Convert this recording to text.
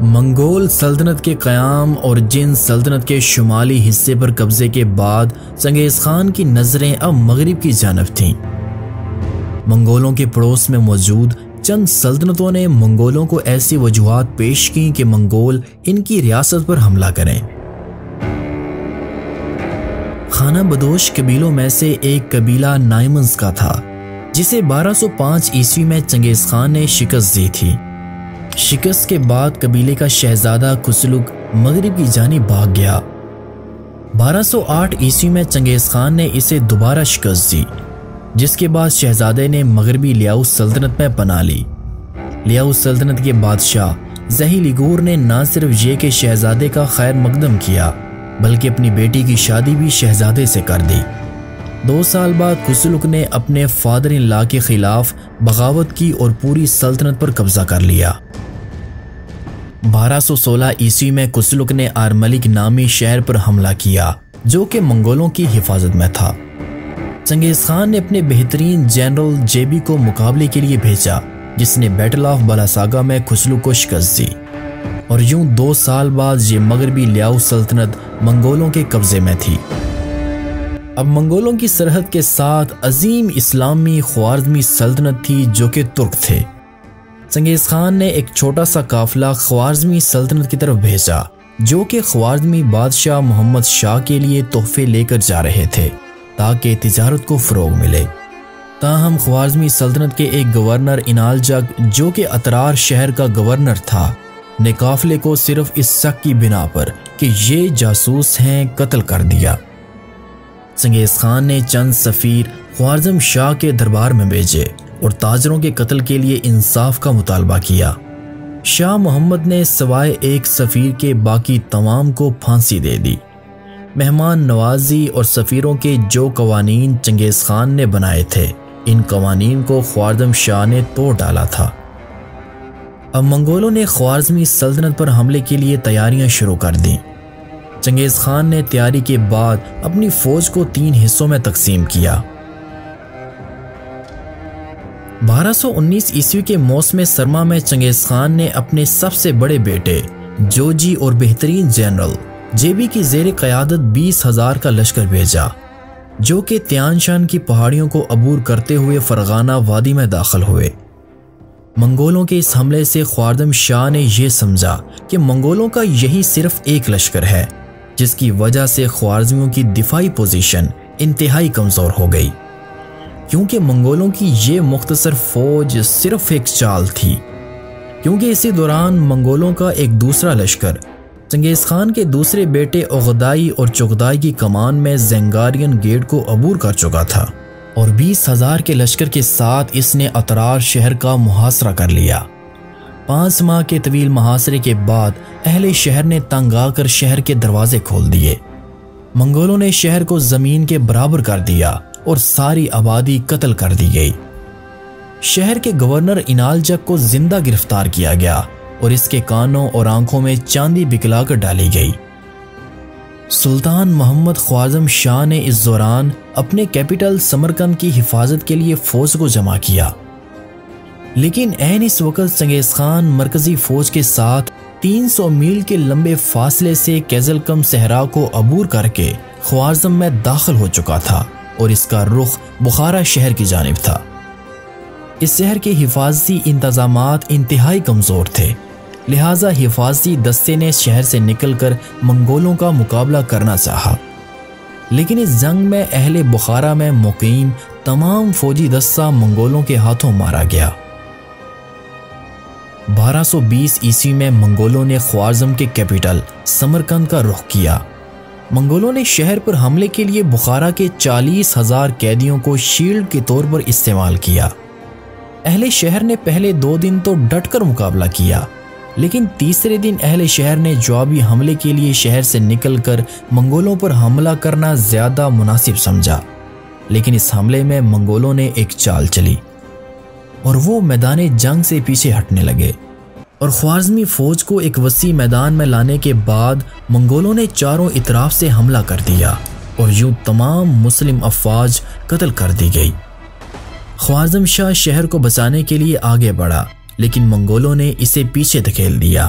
منگول سلطنت کے قیام اور جن سلطنت کے شمالی حصے پر قبضے کے بعد چنگیز خان کی نظریں اب مغرب کی جانب تھیں۔ منگولوں کے پڑوس میں موجود چند سلطنتوں نے منگولوں کو ایسی وجوہات پیش کی کہ منگول ان کی ریاست پر حملہ کریں۔ خانہ بدوش قبیلوں میں سے ایک قبیلہ نائمنز کا تھا، جسے 1205 عیسوی میں چنگیز خان نے شکست دی تھی۔ شکست کے بعد قبیلے کا شہزادہ کسلک مغرب کی جانب بھاگ گیا۔ 1208 عیسوی میں چنگیز خان نے اسے دوبارہ شکست دی، جس کے بعد شہزادے نے مغربی لیاؤ سلطنت میں پناہ لی۔ لیاؤ سلطنت کے بادشاہ زہی لیگور نے نہ صرف یہ کہ شہزادے کا خیر مقدم کیا، بلکہ اپنی بیٹی کی شادی بھی شہزادے سے کر دی۔ 2 سال بعد کسلک نے اپنے فادر ان لا کے خلاف بغاوت کی اور پوری سلطنت پر قبضہ کر لیا۔ 1216 عیسوی میں کسلک نے آرملک نامی شہر پر حملہ کیا، جو کہ منگولوں کی حفاظت میں تھا۔ چنگیز خان نے اپنے بہترین جنرل جیبی کو مقابلے کے لیے بھیجا، جس نے بیٹل آف بلاساگا میں کسلک کو شکست دی، اور یوں 2 سال بعد یہ مغربی لیاؤ سلطنت منگولوں کے قبضے میں تھی۔ اب منگولوں کی سرحد کے ساتھ عظیم اسلامی خوارزمی سلطنت تھی جو کہ ترک تھے۔ چنگیز خان نے ایک چھوٹا سا قافلہ خوارزمی سلطنت کی طرف بھیجا، جو کہ خوارزمی بادشاہ محمد شاہ کے لیے تحفے لے کر جا رہے تھے تاکہ تجارت کو فروغ ملے۔ تاہم خوارزمی سلطنت کے ایک گورنر انالجگ، جو کہ اترار شہر کا گورنر تھا، نے قافلے کو صرف اس شک کی بنا پر کہ یہ جاسوس ہیں قتل کر دیا۔ چنگیز خان نے چند سفیر خوارزم شاہ کے دربار میں بھیجے اور تاجروں کے قتل کے لیے انصاف کا مطالبہ کیا۔ شاہ محمد نے سوائے ایک سفیر کے باقی تمام کو پھانسی دے دی۔ مہمان نوازی اور سفیروں کے جو قوانین چنگیز خان نے بنائے تھے، ان قوانین کو خوارزم شاہ نے توڑ ڈالا تھا۔ اب منگولوں نے خوارزمی سلطنت پر حملے کے لیے تیاریاں شروع کر دیں۔ چنگیز خان نے تیاری کے بعد اپنی فوج کو 3 حصوں میں تقسیم کیا۔ 1219 عیسوی کے موسم سرما میں چنگیز خان نے اپنے سب سے بڑے بیٹے جوجی اور بہترین جنرل جیبی کی زیر قیادت 20,000 کا لشکر بھیجا، جو کہ تیان شان کی پہاڑیوں کو عبور کرتے ہوئے فرغانہ وادی میں داخل ہوئے۔ منگولوں کے اس حملے سے خوارزم شاہ نے یہ سمجھا کہ منگولوں کا یہی صرف ایک لشکر ہے، جس کی وجہ سے خوارزمیوں کی دفاعی پوزیشن انتہائی کمزور ہو گئی، کیونکہ منگولوں کی یہ مختصر فوج صرف ایک چال تھی۔ کیونکہ اسی دوران منگولوں کا ایک دوسرا لشکر چنگیز خان کے دوسرے بیٹے اغدائی اور چغدائی کی کمان میں زنگارین گیٹ کو عبور کر چکا تھا، اور 20,000 کے لشکر کے ساتھ اس نے اترار شہر کا محاصرہ کر لیا۔ 5 ماہ کے طویل محاصرے کے بعد اہل شہر نے تنگ آ کر شہر کے دروازے کھول دیے۔ منگولوں نے شہر کو زمین کے برابر کر دیا اور ساری آبادی قتل کر دی گئی۔ شہر کے گورنر انالجگ کو زندہ گرفتار کیا گیا اور اس کے کانوں اور آنکھوں میں چاندی بکلا کر ڈالی گئی۔ سلطان محمد خوارزم شاہ نے اس دوران اپنے کیپٹل سمرقند کی حفاظت کے لیے فوج کو جمع کیا، لیکن عین اس وقت چنگیز خان مرکزی فوج کے ساتھ 300 میل کے لمبے فاصلے سے کیزلکم صحرا کو عبور کر کے خوارزم میں داخل ہو چکا تھا اور اس کا رخ بخارا شہر کی جانب تھا۔ اس شہر کے حفاظتی انتظامات انتہائی کمزور تھے، لہٰذا حفاظتی دستے نے شہر سے نکل کر منگولوں کا مقابلہ کرنا چاہا، لیکن اس جنگ میں اہل بخارا میں مقیم تمام فوجی دستہ منگولوں کے ہاتھوں مارا گیا۔ 1220 عیسوی میں منگولوں نے خوارزم کے کیپٹل سمرقند کا رخ کیا۔ منگولوں نے شہر پر حملے کے لیے بخارا کے 40,000 قیدیوں کو شیلڈ کے طور پر استعمال کیا۔ اہل شہر نے پہلے 2 دن تو ڈٹ کر مقابلہ کیا، لیکن تیسرے دن اہل شہر نے جوابی حملے کے لیے شہر سے نکل کر منگولوں پر حملہ کرنا زیادہ مناسب سمجھا۔ لیکن اس حملے میں منگولوں نے ایک چال چلی اور وہ میدان جنگ سے پیچھے ہٹنے لگے، اور خوارزمی فوج کو ایک وسیع میدان میں لانے کے بعد منگولوں نے چاروں اطراف سے حملہ کر دیا اور یوں تمام مسلم افواج قتل کر دی گئی۔ خوارزم شاہ شہر کو بچانے کے لیے آگے بڑھا، لیکن منگولوں نے اسے پیچھے دھکیل دیا۔